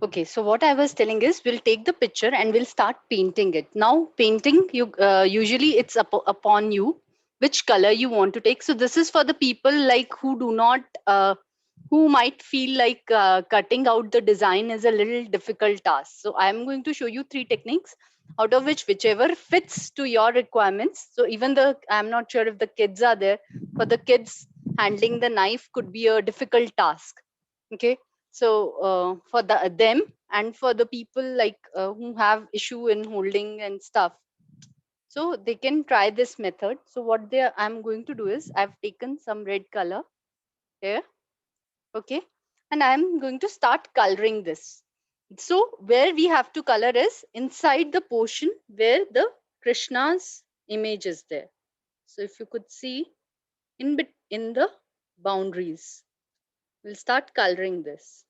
Okay, so what I was telling is we'll take the picture and we'll start painting it. Now, painting, you usually it's upon you which color you want to take. So this is for the people like who do not, who might feel like cutting out the design is a little difficult task. So I'm going to show you three techniques, out of which whichever fits to your requirements. So even the, I'm not sure if the kids are there. For the kids, handling the knife could be a difficult task. Okay, so for them and for the people like who have issue in holding and stuff, so they can try this method. So what they I'm going to do is I've taken some red color here. Okay, and I'm going to start coloring this. So where we have to color is inside the portion where the Krishna's image is there. So if you could see in the boundaries, we'll start coloring this.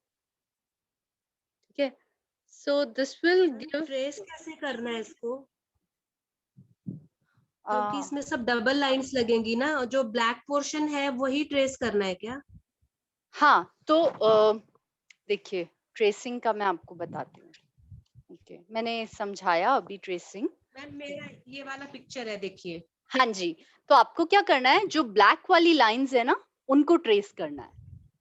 Okay, so this will ma'am give trace कैसे करना है इसको? क्योंकि uh, इसमें सब double lines लगेंगी ना, और जो ब्लैक पोर्शन है वही ट्रेस करना है क्या? हाँ, तो देखिए ट्रेसिंग का मैं आपको बताती हूँ. ओके, मैंने समझाया अभी ट्रेसिंग. मैम मेरा ये वाला पिक्चर है, देखिए. हाँ जी, तो आपको क्या करना है, जो ब्लैक वाली लाइंस है ना उनको ट्रेस करना है.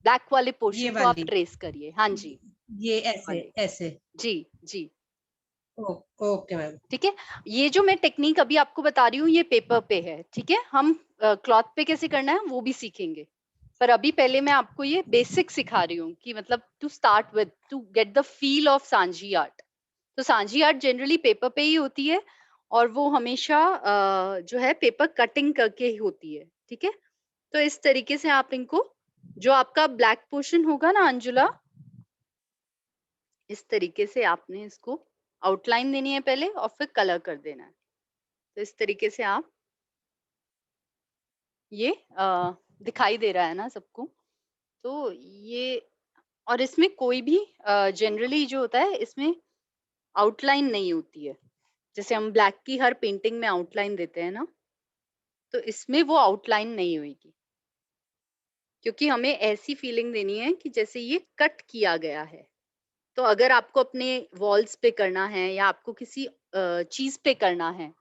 ब्लैक वाले ये पोर्शन को आप वाली, ट्रेस करिए. हाँ जी, ये ऐसे वाले. ऐसे. जी जी, ओके मैम. ठीक है. ये जो मैं टेक्निक अभी आपको बता रही हूँ ये पेपर पे है. ठीक है, हम क्लॉथ पे कैसे करना है वो भी सीखेंगे. पर अभी पहले मैं आपको ये बेसिक सिखा रही हूँ कि मतलब to start with to get the feel of Sanjhi art. तो सांझी आर्ट जनरली पेपर पे ही होती है और वो हमेशा जो है पेपर कटिंग करके ही होती है. ठीक है, तो इस तरीके से आप इनको, जो आपका ब्लैक पोर्शन होगा ना अंजुला, इस तरीके से आपने इसको आउटलाइन देनी है पहले और फिर कलर कर देना है. तो इस तरीके से आप ये दिखाई दे रहा है ना सबको. तो ये, और इसमें कोई भी जनरली जो होता है इसमें आउटलाइन नहीं होती है. जैसे हम ब्लैक की हर पेंटिंग में आउटलाइन देते हैं ना, तो इसमें वो आउटलाइन नहीं होगी, क्योंकि हमें ऐसी फीलिंग देनी है कि जैसे ये कट किया गया है. तो अगर आपको अपने वॉल्स पे करना है या आपको किसी चीज पे करना है,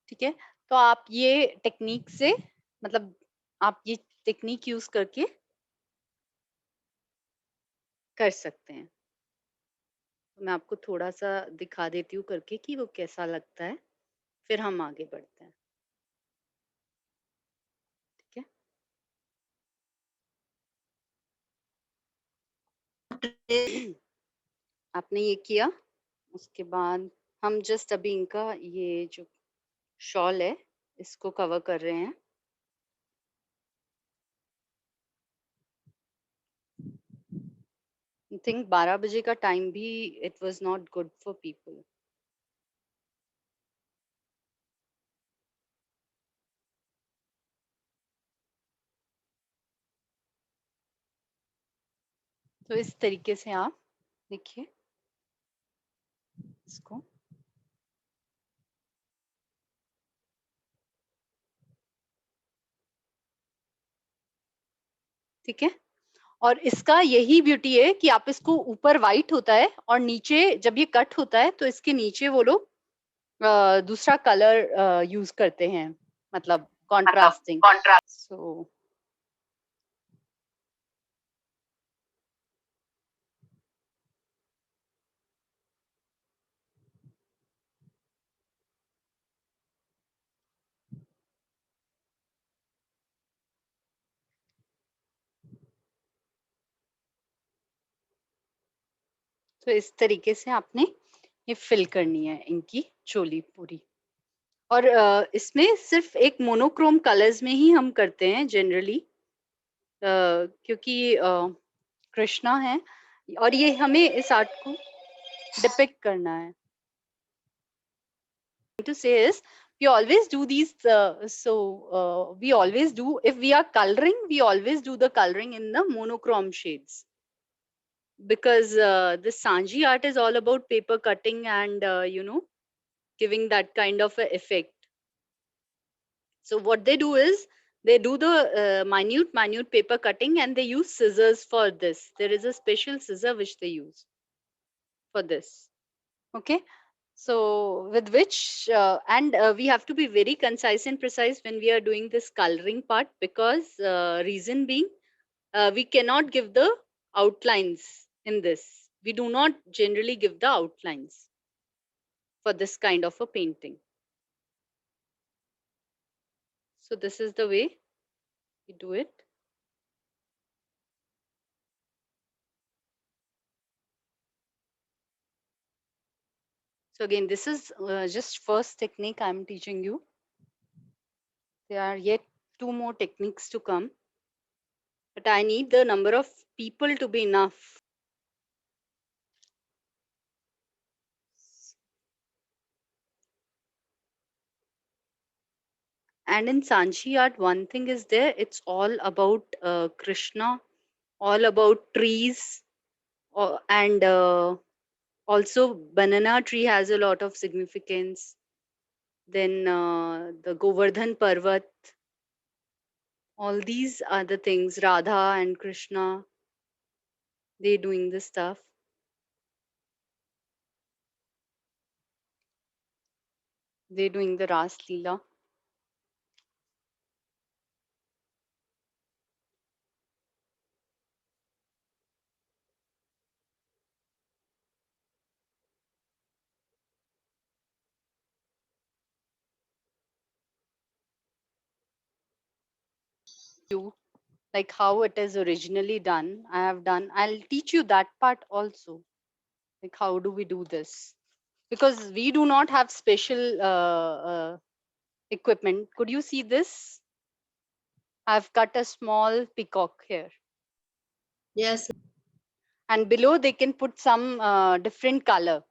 ठीक है, तो आप ये टेक्निक से, मतलब आप ये टेक्निक यूज करके कर सकते हैं. तो मैं आपको थोड़ा सा दिखा देती हूँ करके कि वो कैसा लगता है, फिर हम आगे बढ़ते हैं. ठीक है, आपने ये किया. उसके बाद हम जस्ट अभी इनका ये जो शॉल है इसको कवर कर रहे हैं. आई थिंक 12 बजे का टाइम भी it was not good for people. तो इस तरीके से आप देखिए इसको. ठीक है, और इसका यही ब्यूटी है कि आप इसको, ऊपर वाइट होता है और नीचे जब ये कट होता है तो इसके नीचे वो लोग दूसरा कलर यूज करते हैं, मतलब कॉन्ट्रास्टिंग. सो तो इस तरीके से आपने ये फिल करनी है इनकी चोली पूरी. और इसमें सिर्फ एक मोनोक्रोम कलर्स में ही हम करते हैं जनरली, क्योंकि कृष्णा है और ये हमें इस आर्ट को डिपिक्ट करना है. To say is we always do these we always do, if we are coloring, we always do the coloring in the monochrome shades, because the Sanji art is all about paper cutting and giving that kind of a effect. So what they do is they do the minute paper cutting and they use scissors for this. There is a special scissor which they use. for this. Okay. So with which, we have to be very concise and precise when we are doing this coloring part, because reason being, we cannot give the outlines in this. We do not generally give the outlines for this kind of a painting. So this is the way we do it. So again, this is just first technique I'm teaching you. There are yet 2 more techniques to come, but I need the number of people to be enough. And in Sanchi art, one thing is there, it's all about Krishna, all about trees, and also banana tree has a lot of significance. Then the Govardhan Parvat, all these are the things, Radha and Krishna, they doing this stuff. They doing the Ras Leela. You like how it is originally done. I'll teach you that part also. Like how do we do this? Because we do not have special equipment. Could you see this? I've cut a small peacock here. Yes. And below they can put some different color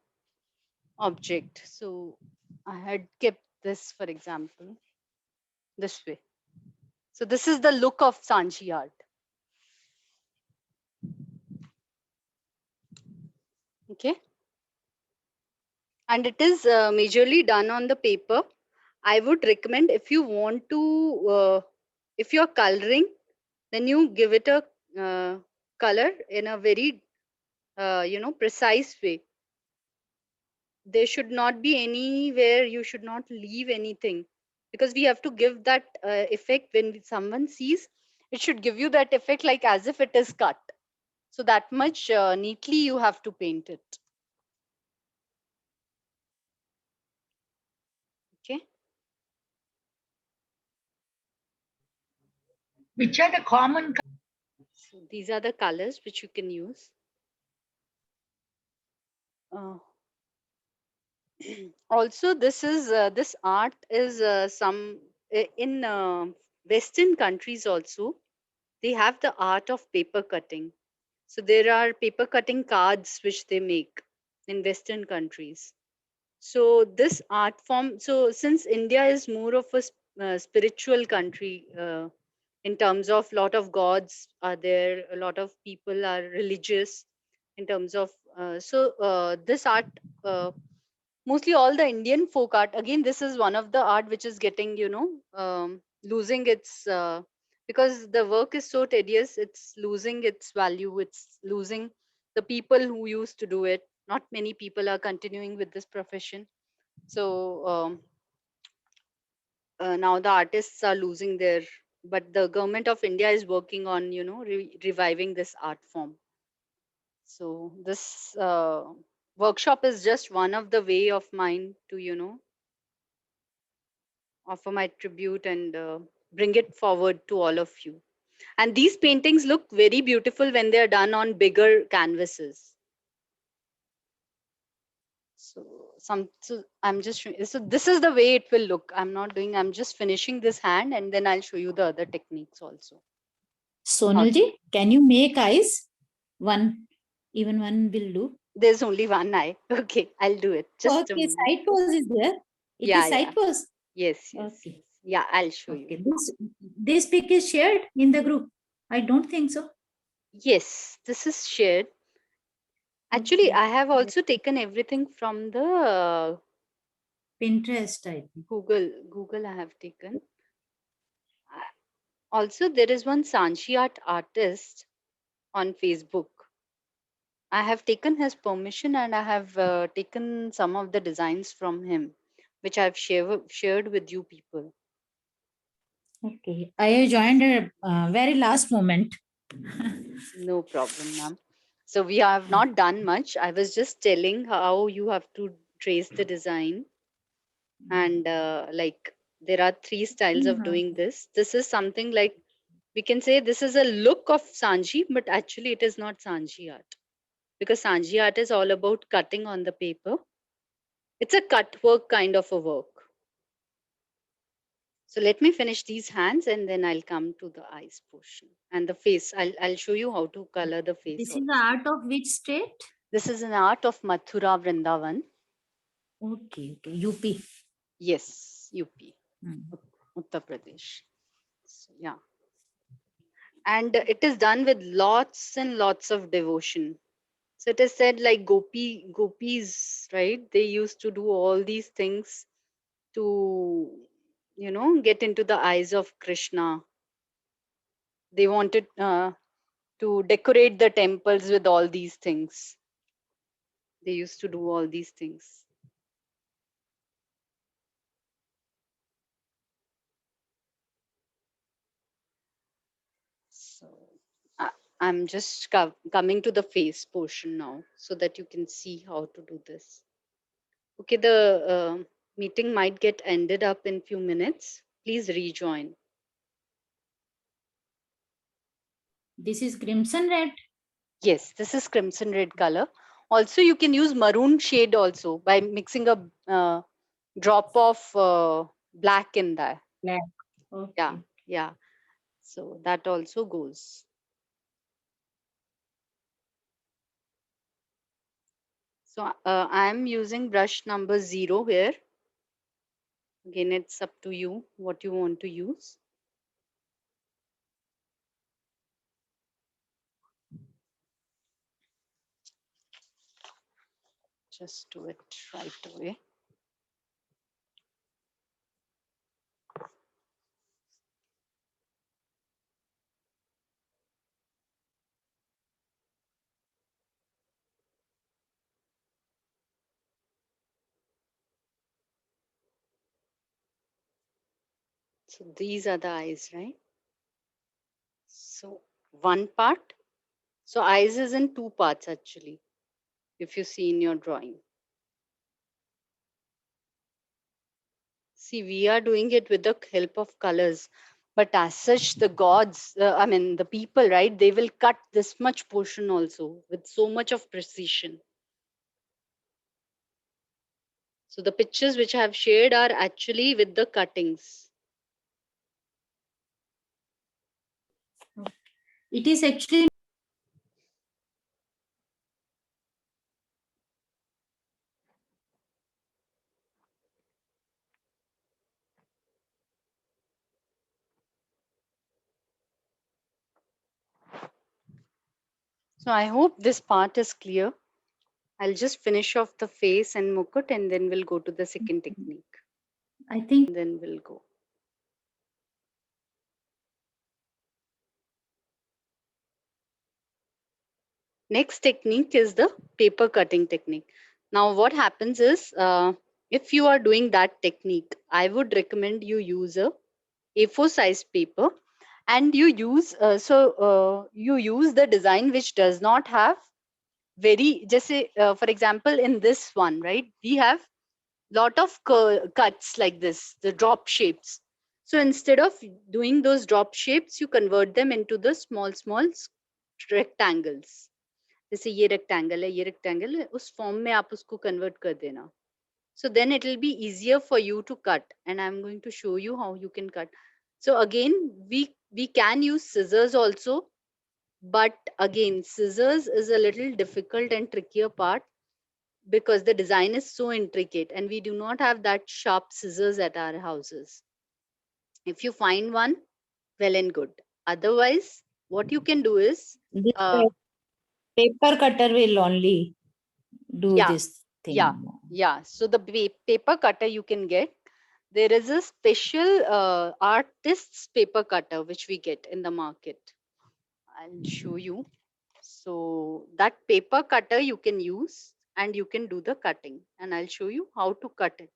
object. So I had kept this, for example, this way. So this is the look of Sanchi art. Okay. And it is majorly done on the paper. I would recommend, if you want to, if you're coloring, then you give it a color in a very, precise way. There should not be anywhere, you should not leave anything, because we have to give that effect when someone sees. It should give you that effect like as if it is cut. So that much neatly you have to paint it. Okay. Which are the common? So these are the colors which you can use. Also, this art is some in Western countries also. They have the art of paper cutting. So there are paper cutting cards which they make in Western countries. So this art form, so since India is more of a spiritual country, in terms of lot of gods are there, a lot of people are religious in terms of, this art, mostly all the Indian folk art. Again, this is one of the art which is getting, losing its, because the work is so tedious, it's losing its value. It's losing the people who used to do it. Not many people are continuing with this profession. So now the artists are losing their, but the government of India is working on, reviving this art form. So this workshop is just one of the way of mine to, offer my tribute and bring it forward to all of you. And these paintings look very beautiful when they are done on bigger canvases. So I'm just so this is the way it will look. I'm just finishing this hand, and then I'll show you the other techniques also. Sonalji, can you make eyes? Even one will do. There's only one eye. Okay, I'll do it. Just a Okay, moment. side pose is there. It is side pose. Yes. Okay. Yeah, I'll show you. Okay. This pic is shared in the group. I don't think so. Yes, this is shared. Actually, I have also taken everything from the Pinterest, I think. Google I have taken. Also, there is one Sanchi art artist on Facebook. I have taken his permission and I have taken some of the designs from him, which I've shared with you people. Okay, I joined at very last moment. No problem, ma'am. So we have not done much. I was just telling how you have to trace the design, and like there are three styles of doing this. This is something like we can say this is a look of Sanji, but actually it is not Sanji art, because Sanji art is all about cutting on the paper. It's a cut work kind of a work. So let me finish these hands and then I'll come to the eyes portion and the face. I'll show you how to color the face This is the also. art of which state? This is an art of Mathura Vrindavan. Okay, okay, UP. Yes, UP, Hmm. Uttar Pradesh. So, yeah. And it is done with lots and lots of devotion. So it is said like gopis, right? They used to do all these things to, get into the eyes of Krishna. They wanted to decorate the temples with all these things. They used to do all these things. So I, I'm just coming to the face portion now so that you can see how to do this. Okay, the meeting might get ended up in few minutes. Please rejoin. This is crimson red. Yes, this is crimson red color. Also, you can use maroon shade also by mixing a drop of black in there. Black. Yeah, Okay. yeah. So that also goes. So I am using brush number 0 here. Again, it's up to you what you want to use. Just do it right away. So these are the eyes, right? So one part. So eyes is in two parts actually, if you see in your drawing. See, we are doing it with the help of colors. But as such, the gods, the people, right, they will cut this much portion also with so much of precision. So the pictures which I have shared are actually with the cuttings. It is actually So I hope this part is clear. I'll just finish off the face and mukut and then we'll go to the second technique. I think Then we'll go. Next technique is the paper cutting technique. Now what happens is, if you are doing that technique, I would recommend you use a A4 size paper and you use, you use the design which does not have very, just say, for example, in this one, right, we have lot of cuts like this, the drop shapes. So instead of doing those drop shapes, you convert them into the small rectangles. जैसे ये rectangle है, ये rectangle है, उस form में आप उसको convert कर देना. So then it will be easier for you to cut, and I'm going to show you how you can cut. So again, we can use scissors also, but again, scissors is a little difficult and trickier part because the design is so intricate and we do not have that sharp scissors at our houses. If you find one, well and good. Otherwise, what you can do is, this uh, paper cutter will only do yeah, this yeah, thing. yeah. So the paper cutter you can get. There is a special artist's paper cutter which we get in the market. I'll show you. So that paper cutter you can use and you can do the cutting, and I'll show you how to cut it.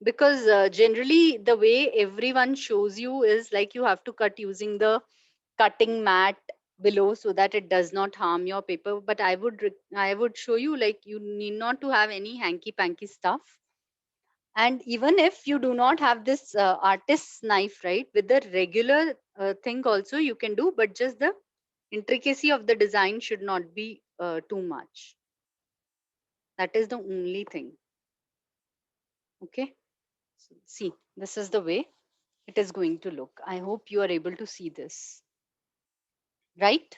Because generally the way everyone shows you is like you have to cut using the cutting mat below so that it does not harm your paper. But I would show you like you need not to have any hanky panky stuff. And even if you do not have this artist's knife, right, with the regular thing also you can do, but just the intricacy of the design should not be too much. That is the only thing. Okay. So, see, this is the way it is going to look. I hope you are able to see this. Right?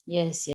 Yes,